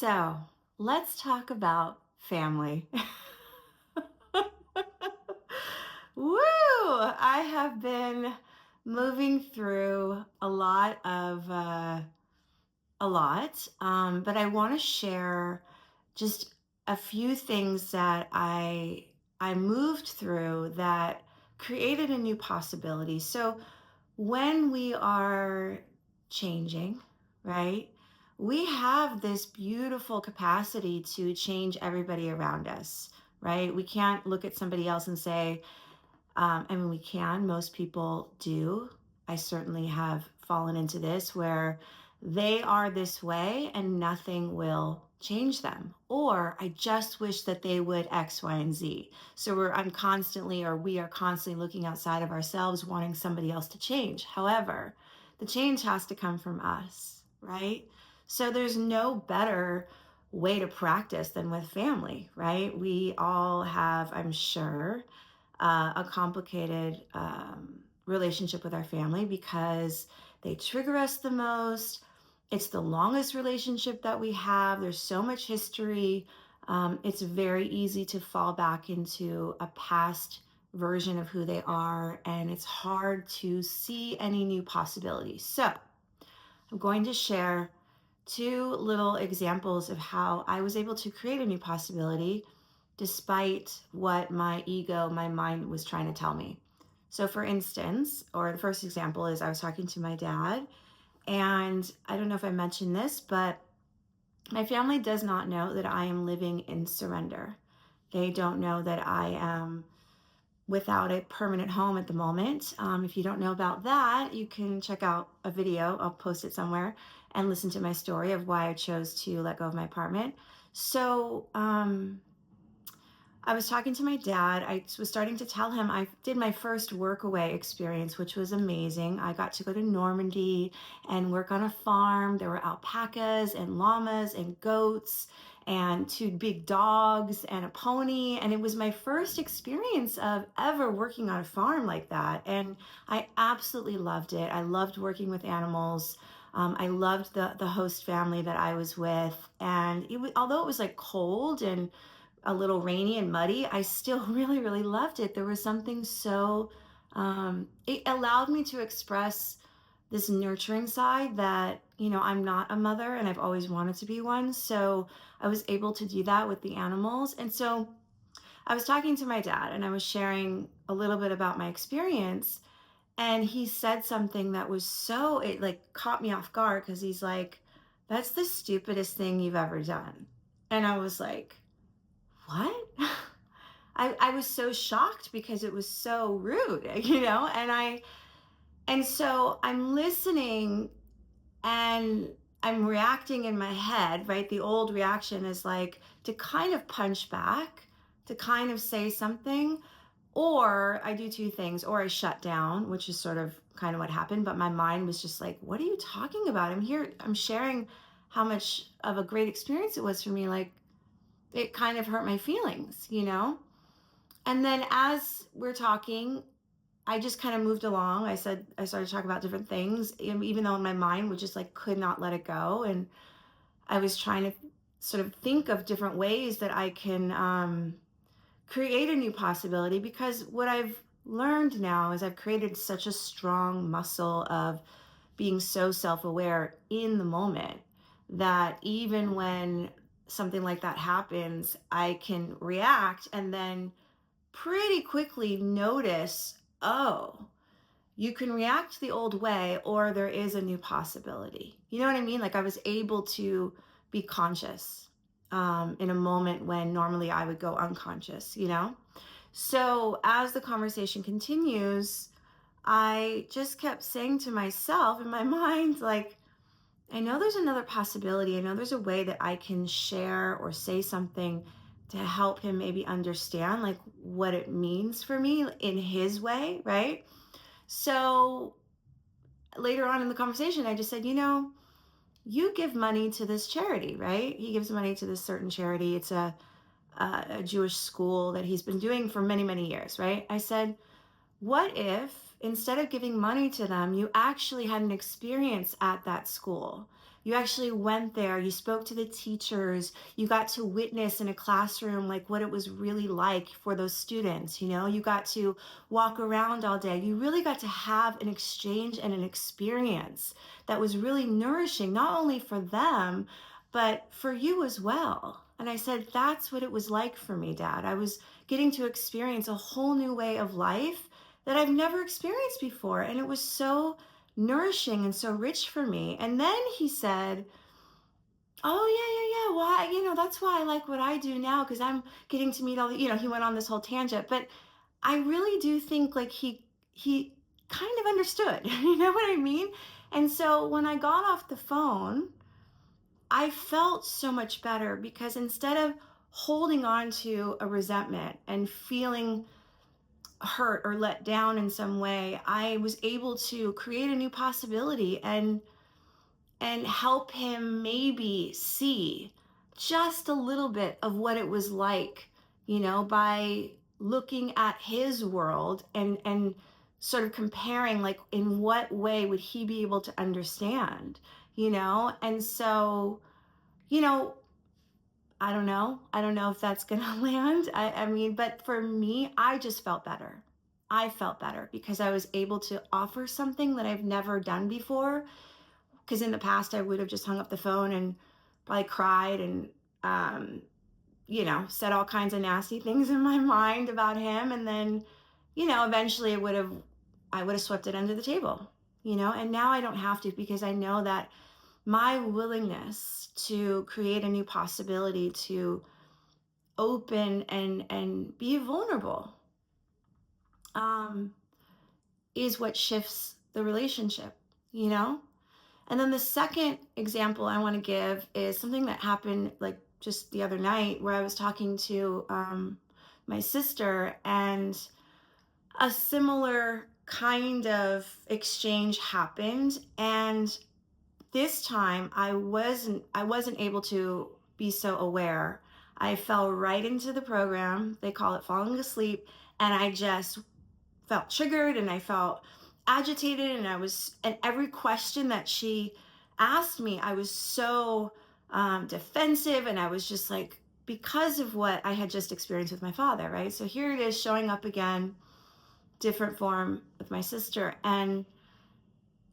So let's talk about family. Woo! I have been moving through a lot, but I want to share just a few things that I moved through that created a new possibility. So when we are changing, right, we have this beautiful capacity to change everybody around us, right? We can't look at somebody else and say, I mean, we can, most people do. I certainly have fallen into this where they are this way and nothing will change them. Or I just wish that they would X, Y, and Z. So we are constantly looking outside of ourselves, wanting somebody else to change. However, the change has to come from us, right? So there's no better way to practice than with family, right? We all have, I'm sure, a complicated relationship with our family because they trigger us the most. It's the longest relationship that we have. There's so much history. It's very easy to fall back into a past version of who they are, and it's hard to see any new possibilities. So, I'm going to share two little examples of how I was able to create a new possibility despite what my ego, my mind was trying to tell me. So, for instance, or the first example is I was talking to my dad, and I don't know if I mentioned this, but my family does not know that I am living in surrender. They don't know that I am without a permanent home at the moment. If you don't know about that, you can check out a video. I'll post it somewhere and listen to my story of why I chose to let go of my apartment. So, I was talking to my dad. I was starting to tell him I did my first workaway experience, which was amazing. I got to go to Normandy and work on a farm. There were alpacas and llamas and goats and two big dogs and a pony. And it was my first experience of ever working on a farm like that. And I absolutely loved it. I loved working with animals. I loved the host family that I was with. And although it was like cold and a little rainy and muddy, I still really loved it. There was something so, it allowed me to express this nurturing side that, I'm not a mother and I've always wanted to be one. So I was able to do that with the animals. And so I was talking to my dad and I was sharing a little bit about my experience. And he said something that was it like caught me off guard because he's like, that's the stupidest thing you've ever done. And I was like, what? I was so shocked because it was so rude, and so I'm listening and I'm reacting in my head, right? The old reaction is like to kind of punch back, to kind of say something, or I do two things, or I shut down, which is sort of kind of what happened, but my mind was just like, what are you talking about? I'm here, I'm sharing how much of a great experience it was for me. Like, it kind of hurt my feelings. And then as we're talking, I just kind of moved along. I started to talk about different things, even though in my mind we just like could not let it go. And I was trying to sort of think of different ways that I can create a new possibility, because what I've learned now is I've created such a strong muscle of being so self-aware in the moment that even when something like that happens, I can react and then pretty quickly notice, oh, you can react the old way, or there is a new possibility. You know what I mean? Like I was able to be conscious in a moment when normally I would go unconscious. So as the conversation continues, I just kept saying to myself in my mind, like, I know there's another possibility. I know there's a way that I can share or say something to help him maybe understand like what it means for me in his way, right? So later on in the conversation, I just said, you give money to this charity, right? He gives money to this certain charity. It's a Jewish school that he's been doing for many years, right? I said, what if instead of giving money to them, you actually had an experience at that school? You actually went there, you spoke to the teachers, you got to witness in a classroom like what it was really like for those students, you got to walk around all day. You really got to have an exchange and an experience that was really nourishing, not only for them, but for you as well. And I said, that's what it was like for me, Dad. I was getting to experience a whole new way of life that I've never experienced before. And it was so nourishing and so rich for me. And then he said, oh, yeah, yeah, yeah. Why? That's why I like what I do now, because I'm getting to meet all he went on this whole tangent. But I really do think like he kind of understood, you know what I mean? And so when I got off the phone, I felt so much better because instead of holding on to a resentment and feeling hurt or let down in some way, I was able to create a new possibility and help him maybe see just a little bit of what it was like, by looking at his world and sort of comparing like in what way would he be able to understand, and so, you know I don't know if that's gonna land. I mean, but for me, I just felt better. I felt better because I was able to offer something that I've never done before. Because in the past, I would have just hung up the phone and probably cried and, um, said all kinds of nasty things in my mind about him. And then, eventually I would have swept it under the table, and now I don't have to because I know that my willingness to create a new possibility, to open and be vulnerable, um, is what shifts the relationship, you know? And then the second example I want to give is something that happened like just the other night where I was talking to my sister, and a similar kind of exchange happened. And this time I wasn't able to be so aware. I fell right into the program. They call it falling asleep, and I just felt triggered and I felt agitated, and every question that she asked me, I was so defensive, and I was just like, because of what I had just experienced with my father, right? So here it is showing up again, different form with my sister, and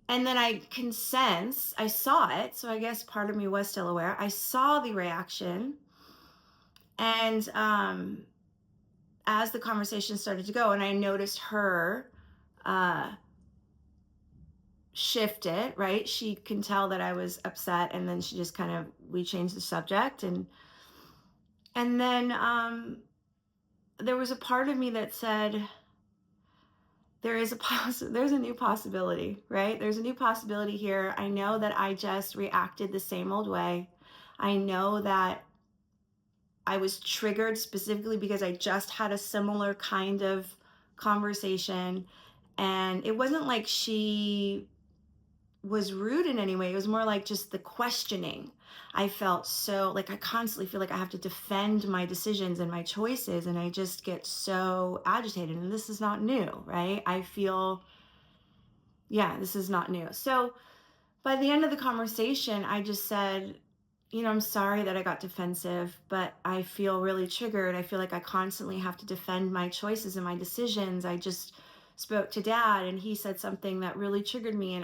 then I can sense, I saw it, so I guess part of me was still aware. I saw the reaction, and as the conversation started to go, and I noticed her uh, shift it, right? She can tell that I was upset, and then she just kind of we changed the subject, and then there was a part of me that said, there's a new possibility, right? There's a new possibility here. I know that I just reacted the same old way. I know that I was triggered specifically because I just had a similar kind of conversation, and it wasn't like she was rude in any way. It was more like just the questioning. I felt so like I constantly feel like I have to defend my decisions and my choices, and I just get so agitated. And this is not new, right? I feel, yeah, this is not new. So by the end of the conversation, I just said, I'm sorry that I got defensive, but I feel really triggered. I feel like I constantly have to defend my choices and my decisions. I just spoke to Dad, and he said something that really triggered me,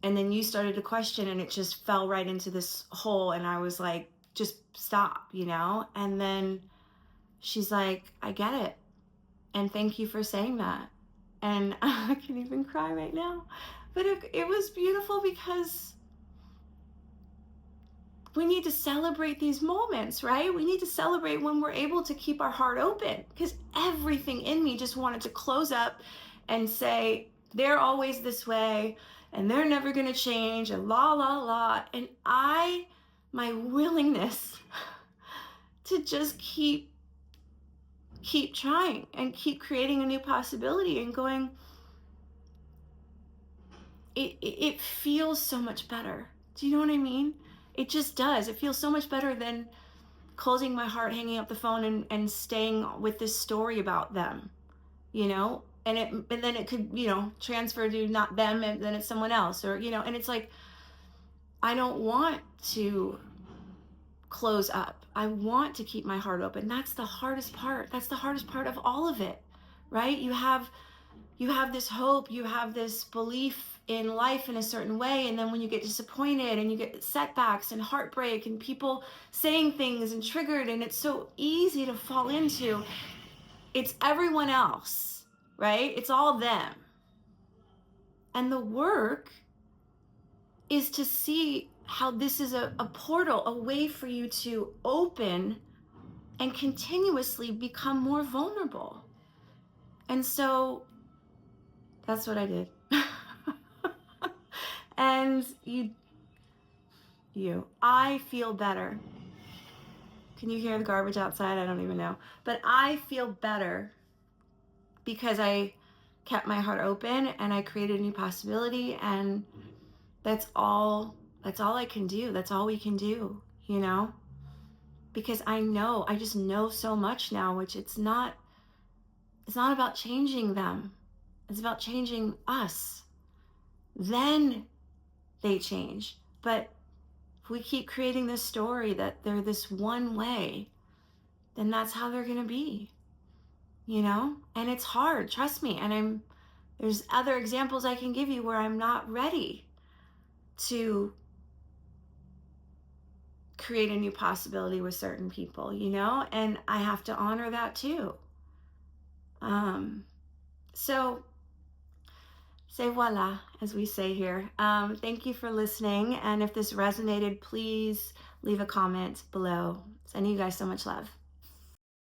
and then you started to question, and it just fell right into this hole, and I was like, just stop, and then she's like, I get it, and thank you for saying that. And I can even cry right now, but it was beautiful because we need to celebrate these moments, right? We need to celebrate when we're able to keep our heart open, because everything in me just wanted to close up and say, they're always this way and they're never going to change and la, la, la. And my willingness to just keep trying and keep creating a new possibility and going, it feels so much better. Do you know what I mean? It just does. It feels so much better than closing my heart, hanging up the phone, and staying with this story about them, and then it could, transfer to not them, and then it's someone else, or, and it's like, I don't want to close up. I want to keep my heart open. That's the hardest part. That's the hardest part of all of it, right? You have this hope, you have this belief in life in a certain way, and then when you get disappointed and you get setbacks and heartbreak and people saying things and triggered, and it's so easy to fall into, it's everyone else, right? It's all them. And the work is to see how this is a portal, a way for you to open and continuously become more vulnerable. And so that's what I did. And I feel better. Can you hear the garbage outside? I don't even know. But I feel better because I kept my heart open and I created a new possibility, and that's all I can do. That's all we can do, Because I just know so much now, which it's not about changing them. It's about changing us. Then they change. But if we keep creating this story that they're this one way, then that's how they're going to be. And it's hard, trust me. And there's other examples I can give you where I'm not ready to create a new possibility with certain people, and I have to honor that too. So say voila, as we say here. Thank you for listening. And if this resonated, please leave a comment below. Sending you guys so much love.